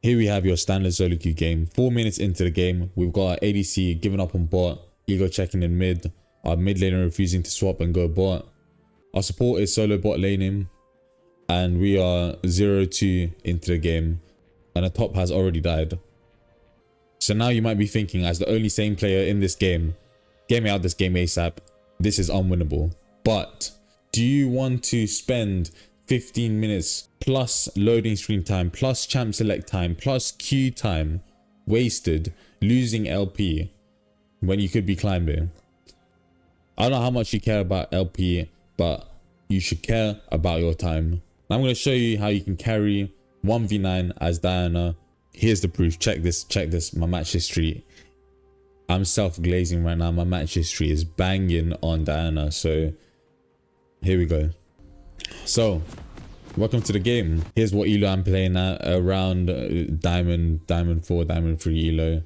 Here we have your standard solo queue game. 4 minutes into the game, we've got our ADC giving up on bot, ego checking in mid, our mid laner refusing to swap and go bot. Our support is solo bot laning, and we are 0-2 into the game, and the top has already died. So now you might be thinking, as the only sane player in this game, get me out this game ASAP. This is unwinnable. But do you want to spend 15 minutes plus loading screen time, plus champ select time, plus queue time wasted losing LP when you could be climbing? I don't know how much you care about LP, but you should care about your time. I'm going to show you how you can carry 1v9 as Diana. Here's the proof. Check this. My match history. I'm self-glazing right now. My match history is banging on Diana. So here we go. So welcome to the game. Here's what elo I'm playing at, around diamond 4, diamond 3 elo.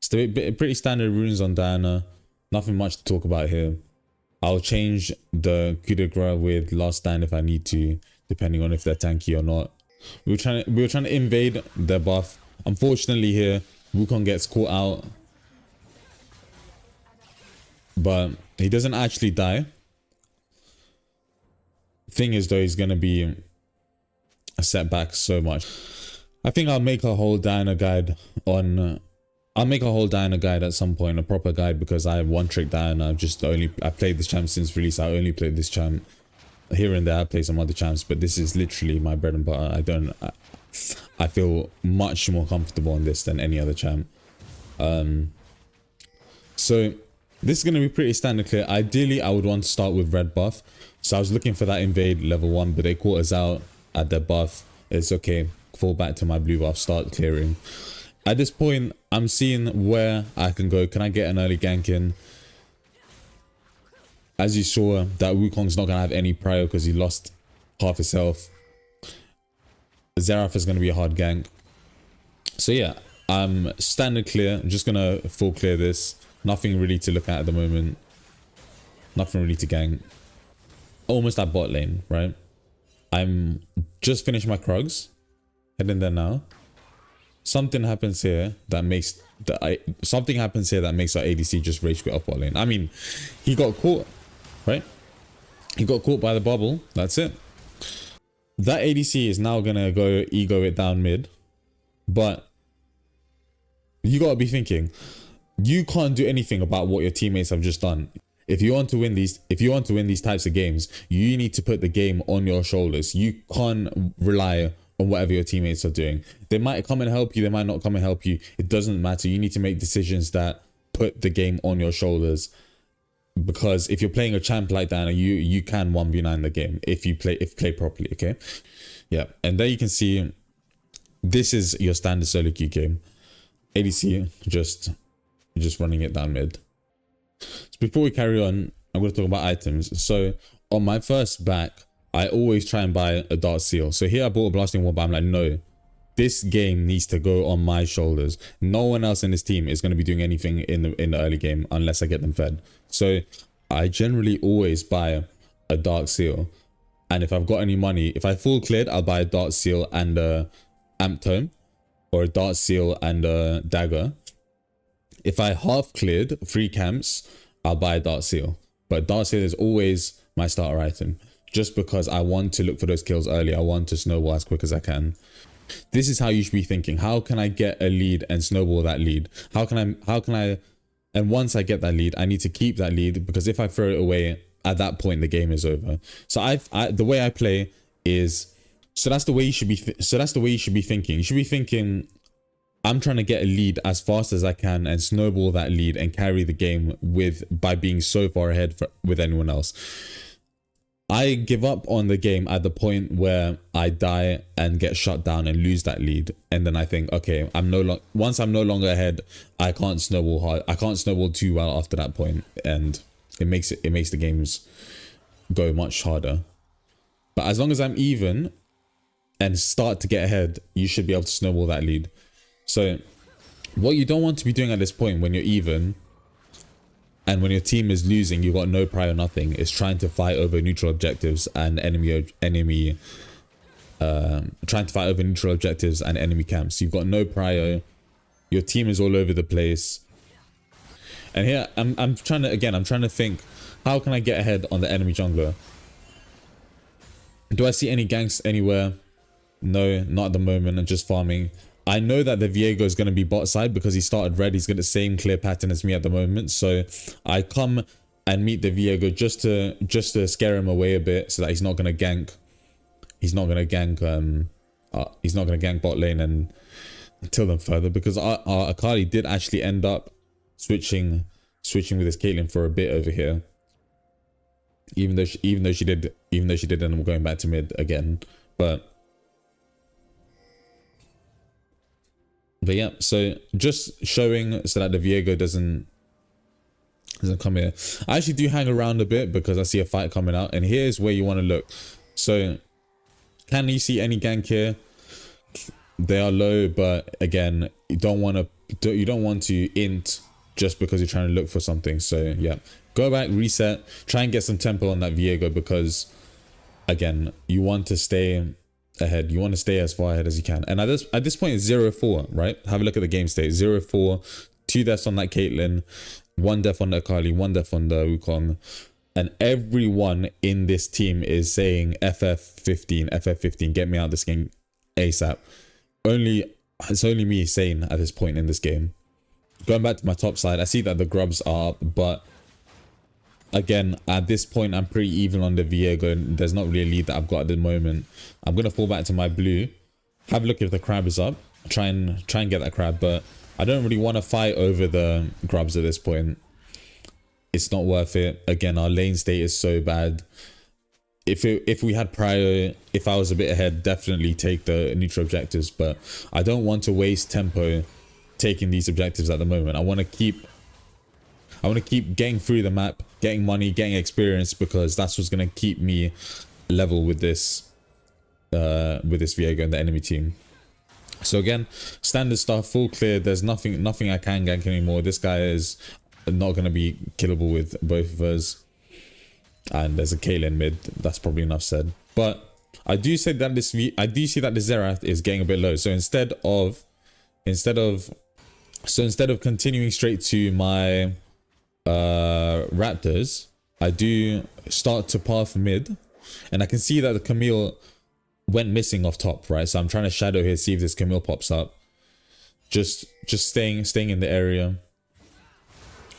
It's pretty standard runes on Diana. Nothing much to talk about here. I'll change the coup de grace with last stand if I need to, depending on if they're tanky or not. We were trying to invade their buff. Unfortunately here, Wukong gets caught out, but he doesn't actually die. Thing is though, he's gonna be a setback so much. I think I'll make a whole Diana guide on. I'll make a whole Diana guide at some point, a proper guide, because I have one trick Diana. I've played this champ since release. I only played this champ. Here and there I play some other champs, but this is literally my bread and butter. I feel much more comfortable on this than any other champ. So this is going to be pretty standard clear. Ideally I would want to start with red buff, so I was looking for that invade level 1, but they caught us out at their buff. It's okay, fall back to my blue buff, start clearing. At this point I'm seeing where I can go. Can I get an early gank in? As you saw, that Wukong's not going to have any prio because he lost half his health. Xerath is going to be a hard gank. So yeah, I'm standard clear. I'm just going to full clear this. Nothing really to look at the moment. Nothing really to gank. Almost at bot lane, right? I'm just finished my Krugs. Heading there now. Something happens here that makes our ADC just rage quit off bot lane. I mean, he got caught. Right? He got caught by the bubble. That's it. That ADC is now gonna go ego it down mid. But you gotta be thinking, you can't do anything about what your teammates have just done. If you want to win these types of games, you need to put the game on your shoulders. You can't rely on whatever your teammates are doing. They might come and help you, they might not come and help you. It doesn't matter. You need to make decisions that put the game on your shoulders. Because if you're playing a champ like that, you can 1v9 the game if you play properly, okay? Yeah, and there you can see this is your standard solo queue game. ADC just running it down mid. So before we carry on, I'm going to talk about items. So on my first back, I always try and buy a Dark Seal. So here I bought a Blasting Wall, but I'm like, no. This game needs to go on my shoulders. No one else in this team is going to be doing anything in the early game unless I get them fed. So I generally always buy a Dark Seal. And if I've got any money, if I full cleared, I'll buy a Dark Seal and a Amp Tome. Or a Dark Seal and a Dagger. If I half cleared 3 camps, I'll buy a Dark Seal. But Dark Seal is always my starter item. Just because I want to look for those kills early. I want to snowball as quick as I can. This is how you should be thinking. How can I get a lead and snowball that lead? How can I, and once I get that lead, I need to keep that lead, because if I throw it away, at that point, the game is over. So the way I play is, so that's the way you should be thinking. You should be thinking, I'm trying to get a lead as fast as I can and snowball that lead and carry the game by being so far ahead with anyone else. I give up on the game at the point where I die and get shut down and lose that lead, and then I think, okay, once I'm no longer ahead, I can't snowball hard. I can't snowball too well after that point, and it makes the games go much harder. But as long as I'm even and start to get ahead, you should be able to snowball that lead. So what you don't want to be doing at this point when you're even and when your team is losing, you've got no prio, nothing, is trying to fight over neutral objectives and enemy trying to fight over neutral objectives and enemy camps. You've got no prio. Your team is all over the place. And here I'm trying to think, how can I get ahead on the enemy jungler? Do I see any ganks anywhere? No, not at the moment. I'm just farming. I know that the Viego is going to be bot side because he started red. He's got the same clear pattern as me at the moment. So I come and meet the Viego just to scare him away a bit so that he's not going to gank. He's not going to gank. He's not going to gank bot lane and kill them further, because our Akali did actually end up switching with his Caitlyn for a bit over here. Even though she did end up going back to mid again, but yeah. So just showing so that the Viego doesn't come here. I actually do hang around a bit because I see a fight coming out, and here's where you want to look. So can you see any gank here? They are low, but again, you don't want to int just because you're trying to look for something. So yeah, go back, reset, try and get some tempo on that Viego, because again, you want to stay ahead. You want to stay as far ahead as you can. And at this point, it's 0-4, right? Have a look at the game state. 0-4, 2 deaths on that Caitlyn, 1 death on the Akali, 1 death on the Wukong. And everyone in this team is saying FF15, FF15, get me out of this game ASAP. It's only me sane at this point in this game. Going back to my top side, I see that the grubs are up, but again, at this point, I'm pretty even on the Viego, and there's not really a lead that I've got at the moment. I'm gonna fall back to my blue, have a look if the crab is up, try and get that crab, but I don't really want to fight over the grubs at this point. It's not worth it. Again, our lane state is so bad. If we had prior, if I was a bit ahead, definitely take the neutral objectives, but I don't want to waste tempo taking these objectives at the moment. I want to keep getting through the map, getting money, getting experience, because that's what's going to keep me level with this Viego and the enemy team. So again, standard stuff, full clear. There's nothing I can gank anymore. This guy is not going to be killable with both of us. And there's a Caitlyn mid. That's probably enough said. But I do see that the Xerath is getting a bit low. So instead of continuing straight to my Raptors, I do start to path mid, and I can see that the Camille went missing off top, right? So I'm trying to shadow here, see if this Camille pops up. Just staying in the area.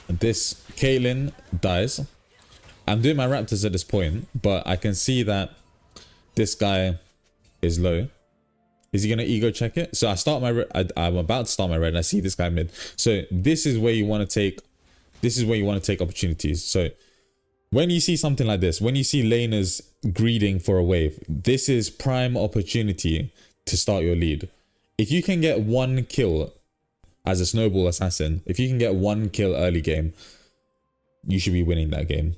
This Caitlyn dies. I'm doing my Raptors at this point, but I can see that this guy is low. Is he gonna ego check it? So I start my I'm about to start my red, and I see this guy mid. So this is where you want to take. This is where you want to take opportunities. So when you see something like this, when you see laners greeding for a wave, this is prime opportunity to start your lead. If you can get 1 kill as a snowball assassin, if you can get 1 kill early game, you should be winning that game.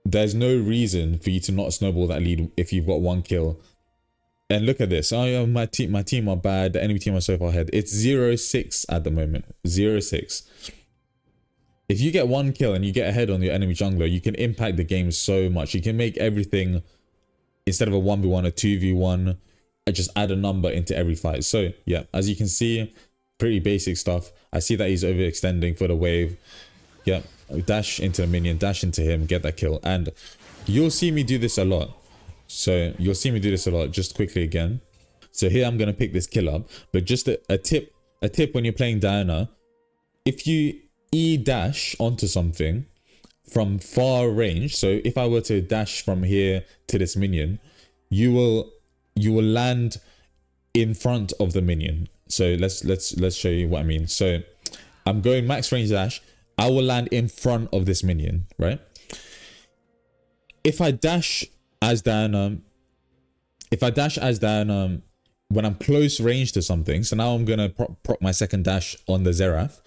There's no reason for you to not snowball that lead if you've got 1 kill. And look at this. Oh yeah, my team are bad. The enemy team are so far ahead. It's 0-6 at the moment. 0-6. If you get 1 kill and you get ahead on your enemy jungler, you can impact the game so much. You can make everything, instead of a 1v1, a 2v1, just add a number into every fight. So yeah, as you can see, pretty basic stuff. I see that he's overextending for the wave. Yeah, dash into the minion, dash into him, get that kill. And you'll see me do this a lot. So you'll see me do this a lot. Just quickly again. So here I'm going to pick this kill up. But just a tip when you're playing Diana, if you E-dash onto something from far range, so if I were to dash from here to this minion, you will land in front of the minion. So let's show you what I mean. So I'm going max range dash. I will land in front of this minion, right? If I dash as Diana, when I'm close range to something, so now I'm gonna prop my second dash on the Xerath.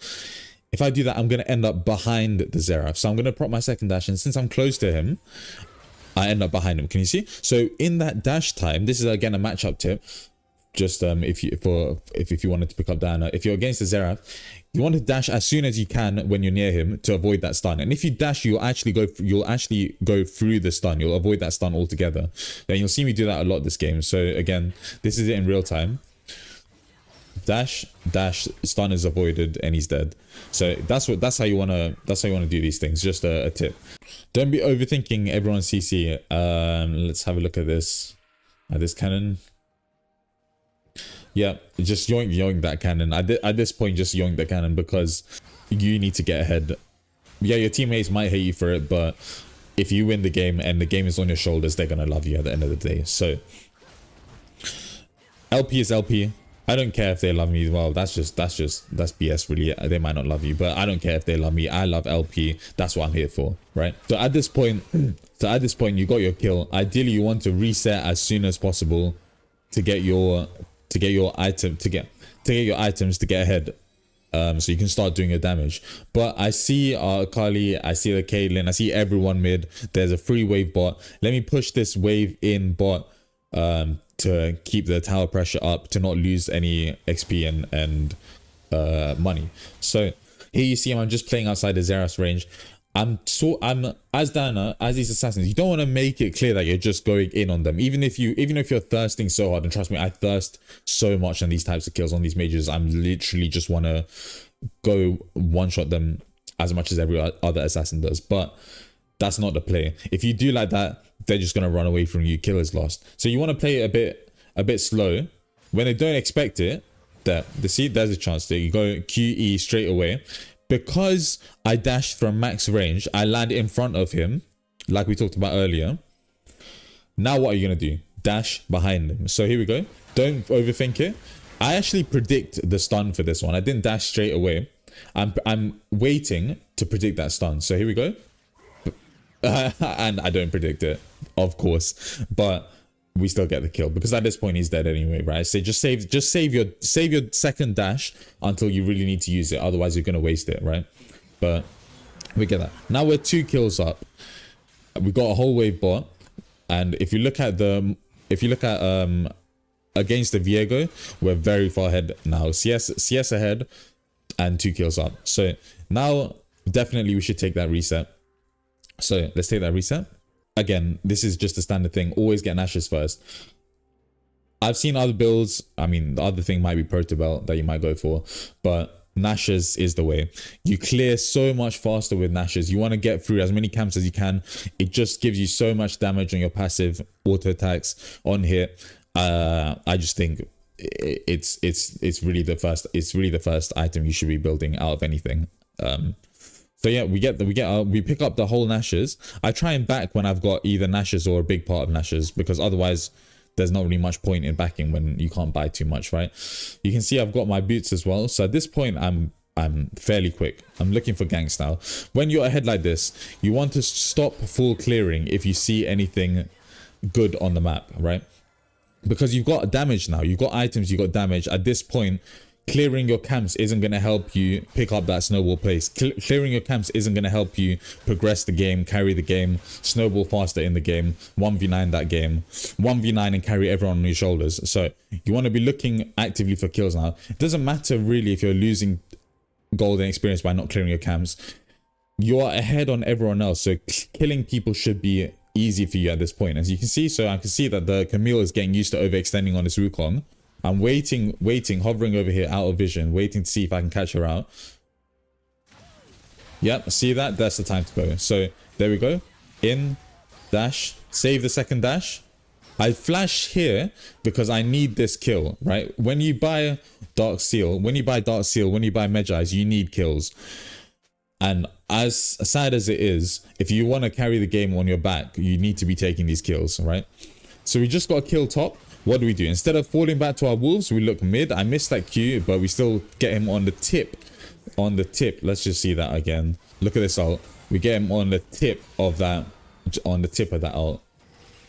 If I do that, I'm going to end up behind the Xerath. So I'm going to prop my second dash, and since I'm close to him, I end up behind him. Can you see? So in that dash time, this is again a matchup tip. Just if you wanted to pick up Diana, if you're against the Xerath, you want to dash as soon as you can when you're near him to avoid that stun. And if you dash, you'll actually go through the stun. You'll avoid that stun altogether. And you'll see me do that a lot this game. So again, this is it in real time. Dash, stun is avoided, and he's dead. So that's how you wanna do these things. Just a tip. Don't be overthinking everyone's CC. Let's have a look at this. This cannon. Yeah, just yoink that cannon. At this point, just yoink the cannon because you need to get ahead. Yeah, your teammates might hate you for it, but if you win the game and the game is on your shoulders, they're gonna love you at the end of the day. So LP is LP. I don't care if they love me. Well, that's BS really. They might not love you, but I don't care if they love me. I love LP. That's what I'm here for, right? So at this point, you got your kill. Ideally, you want to reset as soon as possible to get your items to get ahead. So you can start doing your damage. But I see Akali, I see the Caitlyn, I see everyone mid. There's a free wave bot. Let me push this wave in bot to keep the tower pressure up, to not lose any XP and money. So here you see I'm just playing outside the Xerath's range. I'm as Diana, as these assassins, you don't want to make it clear that you're just going in on them. Even if you're thirsting so hard, and trust me, I thirst so much on these types of kills, on these mages. I'm literally just want to go one shot them as much as every other assassin does. But that's not the play. If you do like that, they're just gonna run away from you. Kill is lost. So you want to play it a bit slow. When they don't expect it, there's a chance that you go QE straight away. Because I dashed from max range, I land in front of him, like we talked about earlier. Now what are you going to do? Dash behind him. So here we go. Don't overthink it. I actually predict the stun for this one. I didn't dash straight away. I'm waiting to predict that stun. So here we go. And I don't predict it, of course. But we still get the kill because at this point he's dead anyway, right? So just save your second dash until you really need to use it. Otherwise you're gonna waste it, right? But we get that. Now we're 2 kills up. We got a whole wave bot, and if you look at against the Viego, we're very far ahead now. CS ahead and 2 kills up. So now definitely we should take that reset. So let's take that reset. Again, this is just a standard thing. Always get Nashes first. I've seen other builds. I mean, the other thing might be Proto Belt that you might go for, but Nashes is the way. You clear so much faster with Nashes. You want to get through as many camps as you can. It just gives you so much damage on your passive auto attacks on hit. I just think it's really the first item you should be building out of anything. So yeah, we pick up the whole Nashes. I try and back when I've got either Nashes or a big part of Nashes, because otherwise there's not really much point in backing when you can't buy too much, right? You can see I've got my boots as well. So at this point I'm fairly quick. I'm looking for ganks now. When you're ahead like this, you want to stop full clearing if you see anything good on the map, right? Because you've got damage now. You've got items, you've got damage. At this point, clearing your camps isn't going to help you pick up that snowball place. Clearing your camps isn't going to help you progress the game, carry the game, snowball faster in the game, 1v9 that game, 1v9 and carry everyone on your shoulders. So you want to be looking actively for kills now. It doesn't matter really if you're losing gold and experience by not clearing your camps. You are ahead on everyone else, so killing people should be easy for you at this point. As you can see, so I can see that the Camille is getting used to overextending on this Wukong. I'm waiting, hovering over here out of vision, waiting to see if I can catch her out. Yep, see that? That's the time to go. So there we go. In, dash, save the second dash. I flash here because I need this kill, right? When you buy Dark Seal, when you buy Medjai's, you need kills. And as sad as it is, if you want to carry the game on your back, you need to be taking these kills, right? So we just got a kill top. What do we do? Instead of falling back to our wolves, we look mid. I missed that Q, but we still get him on the tip. On the tip. Let's just see that again. Look at this ult. We get him on the tip of that. On the tip of that ult.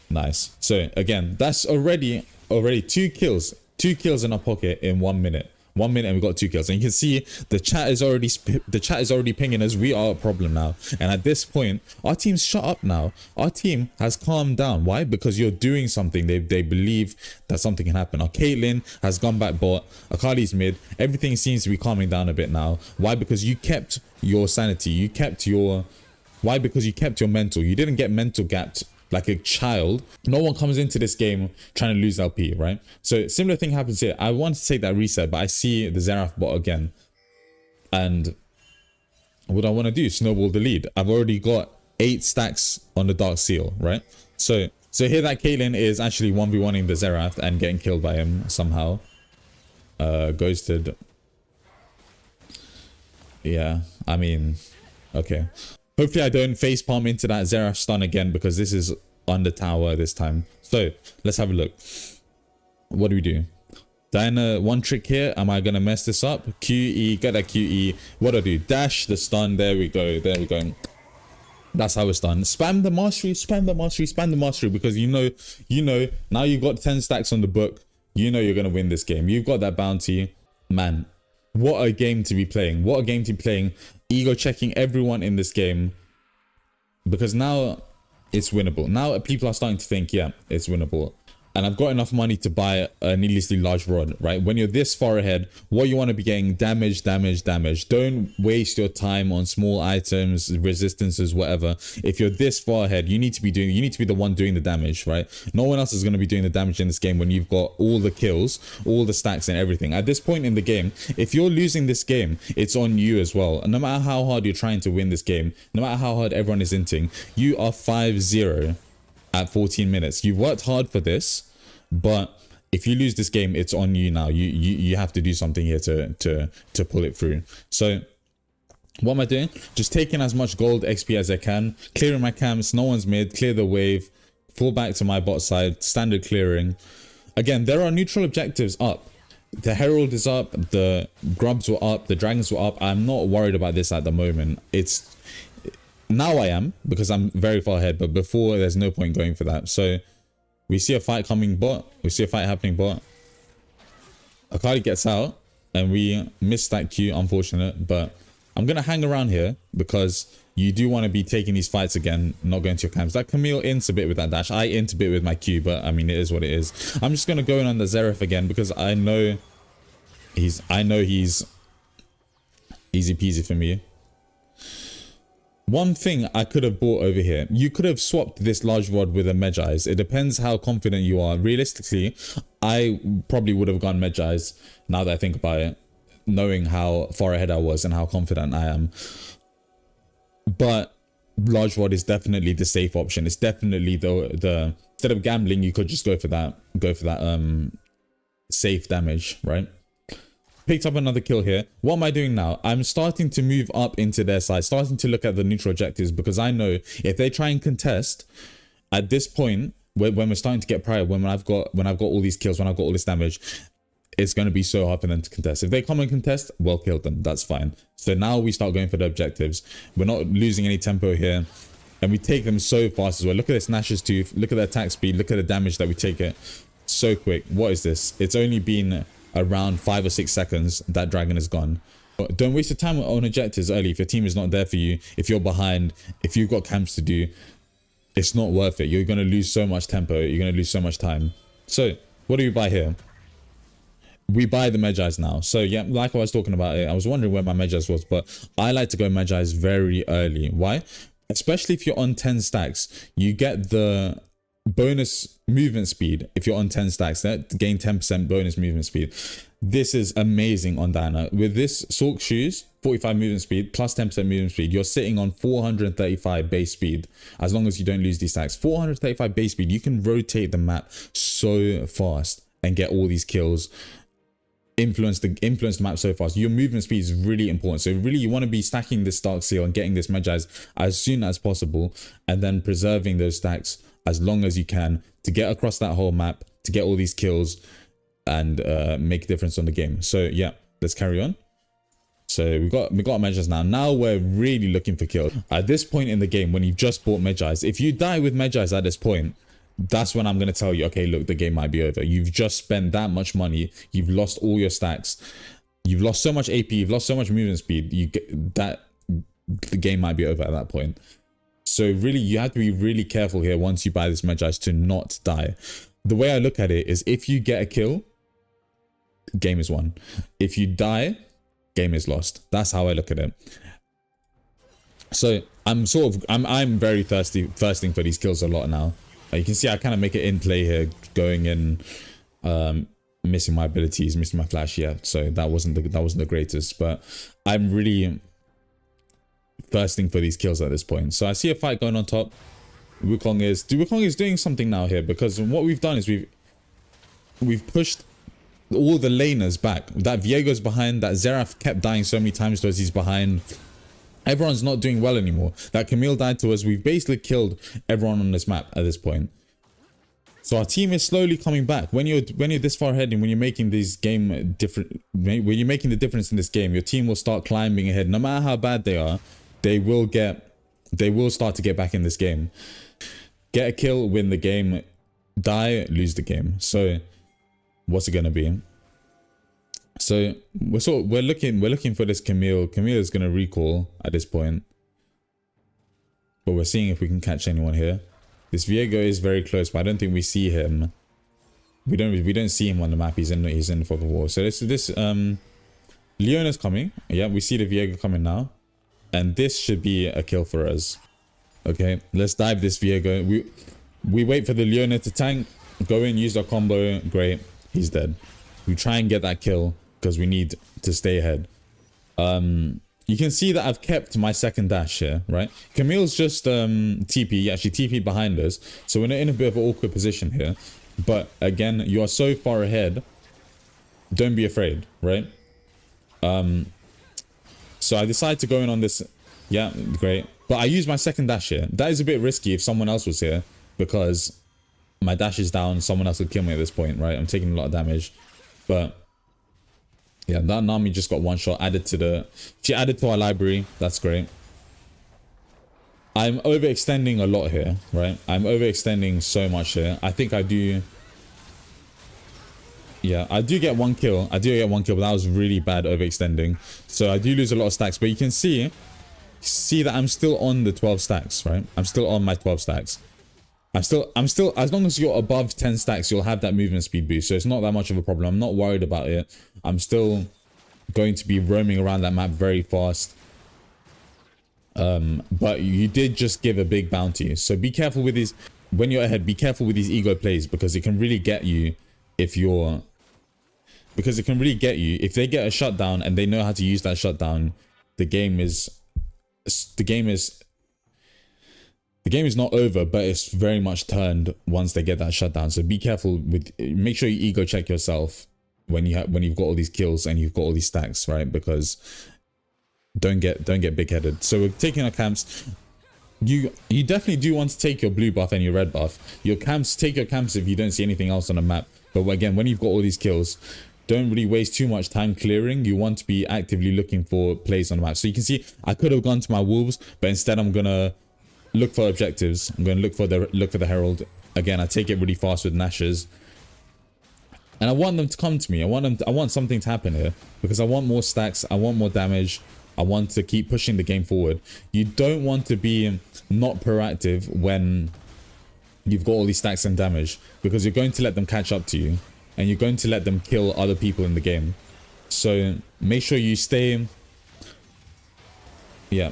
Nice. So again, that's already 2 kills. 2 kills in our pocket in 1 minute. 1 minute and we got 2 kills. And you can see the chat is already pinging us. We are a problem now. And at this point, our team's shut up now. Our team has calmed down. Why? Because you're doing something. They believe that something can happen. Our Caitlyn has gone back bot. Akali's mid. Everything seems to be calming down a bit now. Why? Because you kept your sanity. You kept your... Why? Because you kept your mental. You didn't get mental gapped like a child. No one comes into this game trying to lose LP, right? So similar thing happens here. I want to take that reset, but I see the Xerath bot again. And what I want to do is snowball the lead. I've already got 8 stacks on the Dark Seal, right? So here that Caitlyn is actually 1v1ing the Xerath and getting killed by him somehow. Ghosted. Yeah, I mean, okay. Hopefully I don't facepalm into that Xerath stun again, because this is on the tower this time. So let's have a look. What do we do? Diana, one trick here. Am I going to mess this up? QE, get that QE. What do I do? Dash the stun. There we go. There we go. That's how it's done. Spam the mastery, spam the mastery, spam the mastery, because you know, now you've got 10 stacks on the book. You know you're going to win this game. You've got that bounty. Man, what a game to be playing. What a game to be playing. Ego checking everyone in this game, because now it's winnable. Now people are starting to think, yeah, it's winnable. And I've got enough money to buy a needlessly large rod, right? When you're this far ahead, what you want to be getting, damage, damage, damage. Don't waste your time on small items, resistances, whatever. If you're this far ahead, you need to be the one doing the damage, right? No one else is going to be doing the damage in this game when you've got all the kills, all the stacks and everything. At this point in the game, if you're losing this game, it's on you as well. And no matter how hard you're trying to win this game, no matter how hard everyone is inting, you are 5-0 at 14 minutes. You've worked hard for this, but if you lose this game, it's on you now. You have to do something here to pull it through. So what am I doing? Just taking as much gold XP as I can, clearing my camps, no one's mid, clear the wave, fall back to my bot side, standard clearing. Again, there are neutral objectives up. The Herald is up, the Grubs were up, the Dragons were up. I'm not worried about this at the moment. It's now I am, because I'm very far ahead, but before there's no point going for that. So we see a fight coming bot. We see a fight happening bot. Akali gets out and we missed that Q, unfortunate. But I'm going to hang around here because you do want to be taking these fights again, not going to your camps. That Camille ints a bit with that dash. I int a bit with my Q, but I mean, it is what it is. I'm just going to go in on the Xerath again because I know he's easy peasy for me. One thing I could have bought over here, you could have swapped this large rod with a Medjai's. It depends how confident you are. Realistically, I probably would have gone Medjai's now that I think about it, knowing how far ahead I was and how confident I am. But large rod is definitely the safe option. It's definitely the instead of gambling, you could just go for that safe damage, right? Picked up another kill here. What am I doing now? I'm starting to move up into their side, starting to look at the neutral objectives, because I know if they try and contest at this point, when we're starting to get prior, when I've got all these kills, when I've got all this damage, it's going to be so hard for them to contest. If they come and contest, well, kill them. That's fine. So now we start going for the objectives. We're not losing any tempo here, and we take them so fast as well. Look at this Nash's Tooth. Look at the attack speed. Look at the damage that we take it so quick. What is this? It's only been around 5 or 6 seconds that dragon is gone. Don't waste your time on objectives early. If your team is not there for you, if you're behind, if you've got camps to do, it's not worth it. You're going to lose so much tempo. You're going to lose so much time. So what do we buy here? We buy the Medjai's now. So yeah, like I was talking about it, I was wondering where my Medjai's was, but I like to go Medjai's very early. Why? Especially if you're on 10 stacks, you get the bonus movement speed. If you're on 10 stacks, that gain 10% bonus movement speed. This is amazing on Diana. With this Sork shoes, 45 movement speed plus 10% movement speed, you're sitting on 435 base speed. As long as you don't lose these stacks, 435 base speed, you can rotate the map so fast and get all these kills. Influence the map so fast. Your movement speed is really important. So really, you want to be stacking this Dark Seal and getting this Medjai's as soon as possible, and then preserving those stacks as long as you can to get across that whole map, to get all these kills and make a difference on the game. So yeah, let's carry on. So we got Medjai's now. Now we're really looking for kills. At this point in the game, when you've just bought Medjai's, if you die with Medjai's at this point, that's when I'm going to tell you, okay, look, the game might be over. You've just spent that much money. You've lost all your stacks. You've lost so much AP, you've lost so much movement speed, you get that the game might be over at that point. So really, you have to be really careful here once you buy this Magi's to not die. The way I look at it is, if you get a kill, game is won. If you die, game is lost. That's how I look at it. So I'm very thirsting for these kills a lot now. You can see I kind of make it in play here, going in, missing my abilities, missing my flash. Yeah, so that wasn't the greatest, but I'm really thirsting for these kills at this point. So I see a fight going on top. Wukong is doing something now here, because what we've done is we've pushed all the laners back. That Viego's behind, that Xerath kept dying so many times to us, he's behind. Everyone's not doing well anymore. That Camille died to us. We've basically killed everyone on this map at this point. So our team is slowly coming back. When you're this far ahead and when you're making these when you're making the difference in this game, your team will start climbing ahead. No matter how bad they are, they will start to get back in this game. Get a kill, win the game. Die, lose the game. So what's it gonna be? So we're looking for this Camille. Camille is gonna recall at this point, but we're seeing if we can catch anyone here. This Viego is very close, but I don't think we see him. We don't see him on the map. He's in for the war. So this Leona's coming. Yeah, we see the Viego coming now, and this should be a kill for us. Okay, let's dive this Viego. We wait for the Leona to tank. Go in, use our combo. Great, he's dead. We try and get that kill because we need to stay ahead. You can see that I've kept my second dash here, right? Camille's just TP, actually TP behind us. So we're in a bit of an awkward position here. But again, you are so far ahead. Don't be afraid, right? So I decide to go in on this. Yeah, great. But I use my second dash here. That is a bit risky if someone else was here, because my dash is down. Someone else would kill me at this point, right? I'm taking a lot of damage. But yeah, that Nami just got one shot she added to our library. That's great. I'm overextending a lot here, right? I'm overextending so much here. I think I do. Yeah, I do get one kill. But that was really bad overextending. So I do lose a lot of stacks, but you can see that I'm still on the 12 stacks, right? I'm still on my 12 stacks. I'm still, as long as you're above 10 stacks, you'll have that movement speed boost. So it's not that much of a problem. I'm not worried about it. I'm still going to be roaming around that map very fast. But you did just give a big bounty. So be careful with these, when you're ahead, be careful with these ego plays, because it can really get you if they get a shutdown and they know how to use that shutdown. The game is not over, but it's very much turned once they get that shutdown. So be careful make sure you ego check yourself when you've got all these kills and you've got all these stacks, right? Because don't get big-headed. So we're taking our camps. You definitely do want to take your blue buff and your red buff. Take your camps if you don't see anything else on the map. But again, when you've got all these kills, don't really waste too much time clearing. You want to be actively looking for plays on the map. So you can see I could have gone to my wolves, but instead I'm gonna look for objectives. I'm gonna look for the herald. Again, I take it really fast with Nash's. And I want them to come to me. I want something to happen here, because I want more stacks. I want more damage. I want to keep pushing the game forward. You don't want to be not proactive when you've got all these stacks and damage, because you're going to let them catch up to you and you're going to let them kill other people in the game. So make sure you stay. Yeah.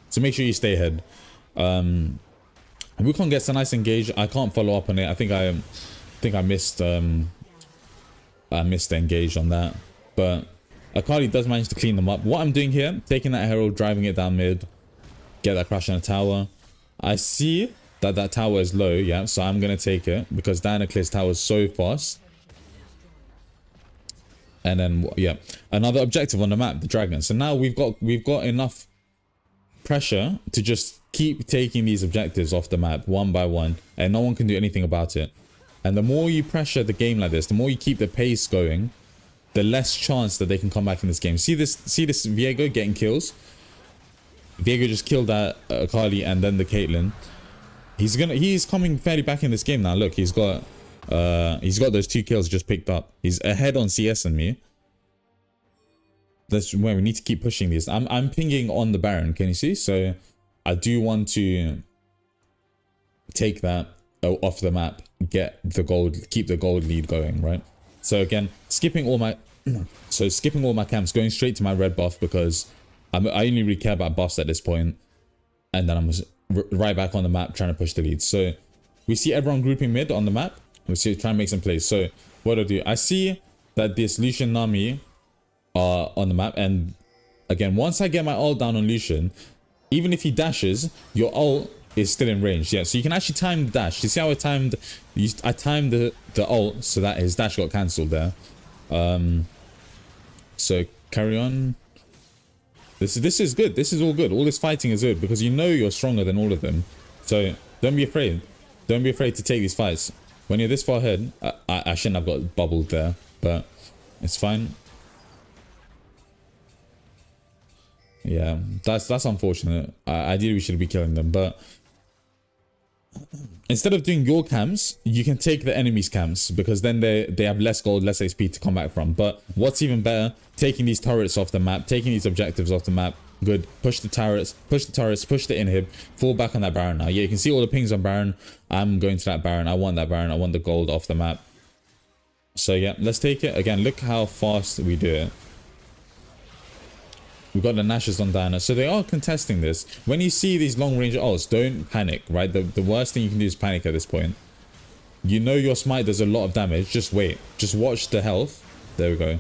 So make sure you stay ahead. Wukong gets a nice engage. I can't follow up on it. I think I missed the engage on that, but Akali does manage to clean them up. What I'm doing here, taking that herald, driving it down mid, get that crash on a tower. I see that tower is low, yeah, so I'm gonna take it because Diana clears towers so fast. And then yeah, another objective on the map, the dragon. So now we've got enough pressure to just keep taking these objectives off the map one by one, and no one can do anything about it. And the more you pressure the game like this, the more you keep the pace going, the less chance that they can come back in this game. See this Viego getting kills. Viego just killed that Akali and then the Caitlyn. He's coming fairly back in this game now. Look, he's got He's got those 2 kills just picked up. He's ahead on CS than me. That's where we need to keep pushing these. I'm pinging on the Baron, can you see? So I do want to take that off the map, get the gold, keep the gold lead going, right? So again, skipping all my camps, going straight to my red buff because I only really care about buffs at this point, and then I'm right back on the map trying to push the lead. So we see everyone grouping mid on the map. We see trying to make some plays. So what do I do? I see that this Lucian Nami are on the map, and again, once I get my ult down on Lucian, even if he dashes, your ult is still in range. Yeah, so you can actually time the dash. You see how I timed the ult so that his dash got cancelled there. So carry on. This is good. This is all good. All this fighting is good because you know you're stronger than all of them. So don't be afraid. Don't be afraid to take these fights. When you're this far ahead, I shouldn't have got bubbled there, but it's fine. Yeah, that's unfortunate. Ideally we should be killing them, but instead of doing your camps, you can take the enemy's camps because then they have less gold, less HP to come back from. But what's even better, taking these turrets off the map, taking these objectives off the map. Good. Push the turrets, push the inhib, fall back on that Baron now. Yeah, you can see all the pings on Baron. I'm going to that Baron. I want that Baron. I want the gold off the map. So yeah, let's take it. Again, look how fast we do it. We've got the Nashers on Diana. So they are contesting this. When you see these long range ults, don't panic, right? The worst thing you can do is panic at this point. You know your smite does a lot of damage. Just wait. Just watch the health. There we go.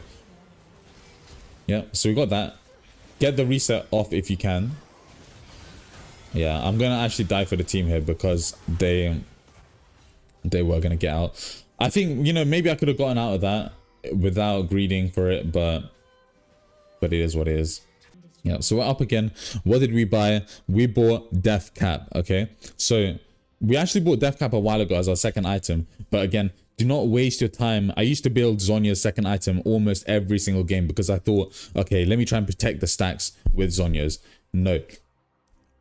Yeah, so we got that. Get the reset off if you can. Yeah, I'm going to actually die for the team here because they were going to get out. I think, you know, maybe I could have gotten out of that without greeding for it, but it is what it is. Yeah, so we're up again. What did we buy? We bought Death Cap, okay? So we actually bought Death Cap a while ago as our second item, but again, do not waste your time. I used to build Zhonya's second item almost every single game because I thought, okay, let me try and protect the stacks with Zhonya's. No.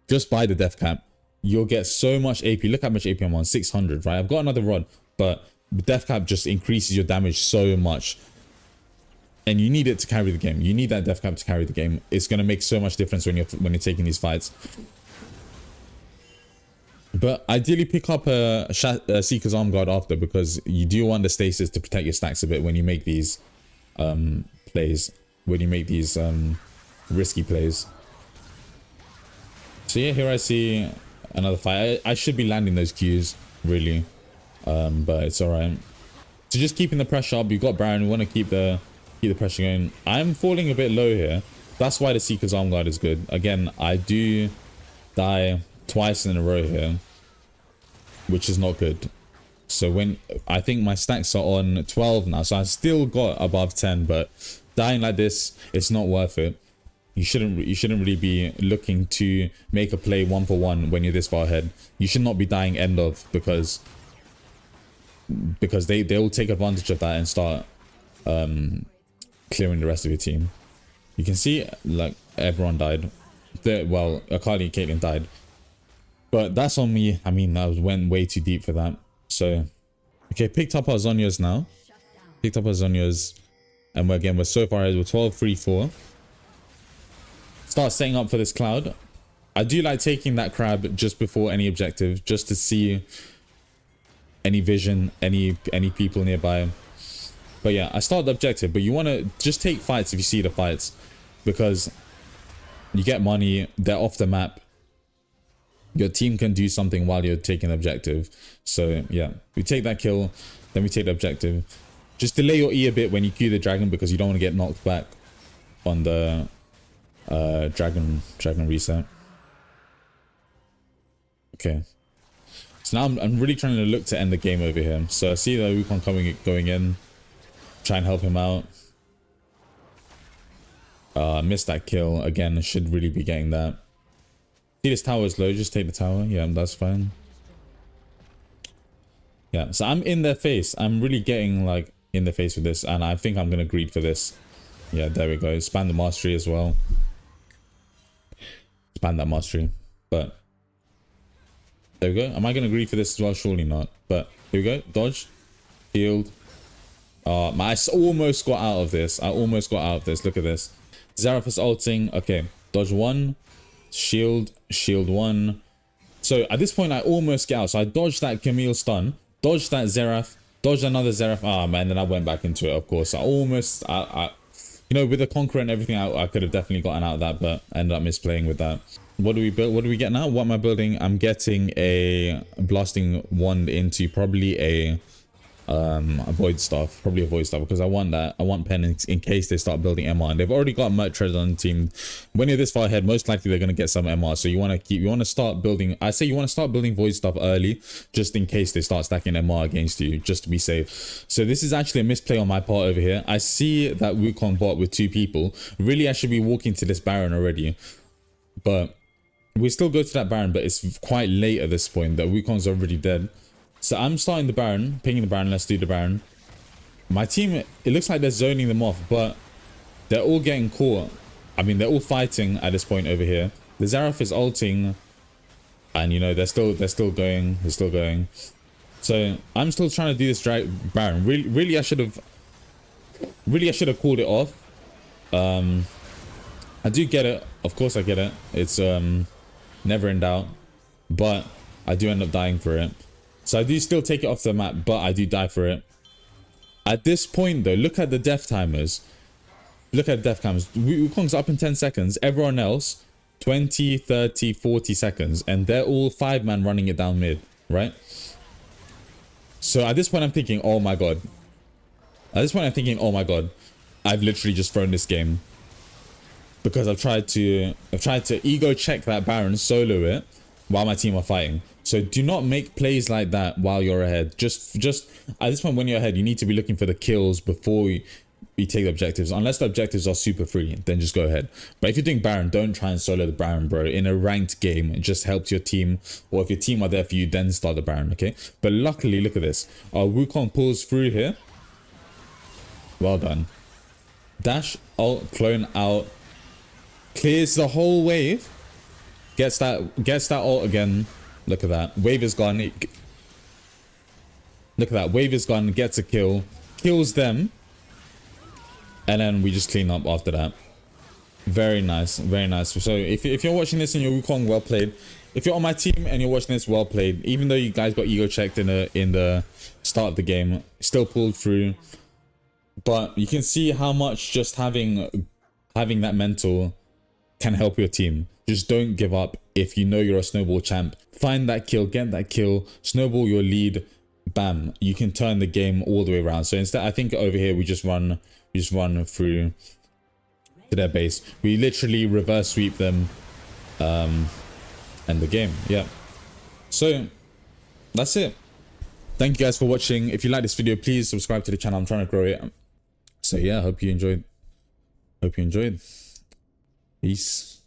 Just buy the Death Cap. You'll get so much AP. Look how much AP I'm on, 600, right? I've got another rod, but the Death Cap just increases your damage so much. And you need it to carry the game. You need that Death Cap to carry the game. It's going to make so much difference when you're taking these fights. But ideally pick up a Seeker's Arm Guard after because you do want the stasis to protect your stacks a bit when you make these plays. When you make these risky plays. So yeah, here I see another fight. I should be landing those Qs, really. But it's alright. So just keeping the pressure up. You've got Baron. We want to keep the pressure going. I'm falling a bit low here. That's why the Seeker's Arm Guard is good. Again, I do die twice in a row here, which is not good. So when I think my stacks are on 12 now, so I still got above 10, but dying like this, it's not worth it. You shouldn't really be looking to make a play 1-for-1 when you're this far ahead. You should not be dying end of because they'll take advantage of that and start clearing the rest of your team. You can see like everyone died. Well, Akali and Caitlyn died. But that's on me. I mean, I went way too deep for that. So, okay, picked up our Zhonya's now. Picked up our Zhonya's. And we're so far ahead. We're 12-3-4. Start setting up for this cloud. I do like taking that crab just before any objective. Just to see any vision, any people nearby. But yeah, I start the objective. But you want to just take fights if you see the fights. Because you get money. They're off the map. Your team can do something while you're taking the objective. So yeah, we take that kill, then we take the objective. Just delay your E a bit when you Q the dragon because you don't want to get knocked back on the dragon reset. Okay. So now I'm really trying to look to end the game over here. So I see the Wukong going in. Try and help him out. Missed that kill. Again, I should really be getting that. See, this tower is low, just take the tower. Yeah, that's fine. Yeah, so I'm in their face. I'm really getting like in the face with this, and I think I'm gonna greed for this. Yeah, there we go. Expand the mastery as well. Expand that mastery. But there we go. Am I gonna greed for this as well? Surely not. But here we go. Dodge. Shield. I almost got out of this. I almost got out of this. Look at this. Zeraphus ulting. Okay. Dodge 1. Shield. Shield 1. So at this point, I almost get out. So I dodged that Camille stun. Dodged that Zeraph. Dodged another Zeraph. Ah, man. Then I went back into it, of course. I almost... you know, with the Conqueror and everything, I could have definitely gotten out of that, but I ended up misplaying with that. What do we build? What do we get now? What am I building? I'm getting a blasting wand into probably a void staff, because I want that. I want pen in case they start building MR, and they've already got Mert Treasure on the team. When you're this far ahead, most likely they're going to get some MR, so you want to start building. I say you want to start building void stuff early, just in case they start stacking MR against you, just to be safe. So this is actually a misplay on my part over here. I see that Wukong bot with 2 people. Really, I should be walking to this Baron already, but we still go to that Baron, but it's quite late at this point. That Wukong's already dead. So I'm starting the Baron, pinging the Baron. Let's do the Baron. My team, it looks like they're zoning them off, but they're all getting caught. I mean, they're all fighting at this point over here. The Zeraph is ulting, and you know they're still going. They're still going. So I'm still trying to do this Baron. Really, I should have called it off. I do get it. Of course, I get it. It's never in doubt, but I do end up dying for it. So I do still take it off the map, but I do die for it. At this point, though, look at the death timers. Look at death timers. Wukong's up in 10 seconds. Everyone else, 20, 30, 40 seconds. And they're all 5-man running it down mid, right? So at this point, I'm thinking, oh my god. At this point, I'm thinking, oh my god. I've literally just thrown this game. Because I've tried to ego check that Baron, solo it, while my team are fighting. So do not make plays like that while you're ahead. Just at this point when you're ahead, you need to be looking for the kills before you take the objectives. Unless the objectives are super free, then just go ahead. But if you're doing Baron, don't try and solo the Baron, bro. In a ranked game, it just helps your team. Or if your team are there for you, then start the Baron, okay? But luckily, look at this. Wukong pulls through here. Well done. Dash, ult, clone out. Clears the whole wave. Gets that ult again. Look at that. Wave is gone. Look at that. Wave is gone. Gets a kill. Kills them. And then we just clean up after that. Very nice. Very nice. So if you're watching this and you're Wukong, well played. If you're on my team and you're watching this, well played. Even though you guys got ego checked in the start of the game, still pulled through. But you can see how much just having that mental can help your team. Just don't give up. If you know you're a snowball champ, find that kill, get that kill, snowball your lead, bam, you can turn the game all the way around. So instead, I think over here we just run through to their base. We literally reverse sweep them, and the game. Yeah. So that's it. Thank you guys for watching. If you like this video, please subscribe to the channel. I'm trying to grow it. So yeah, hope you enjoyed. Peace.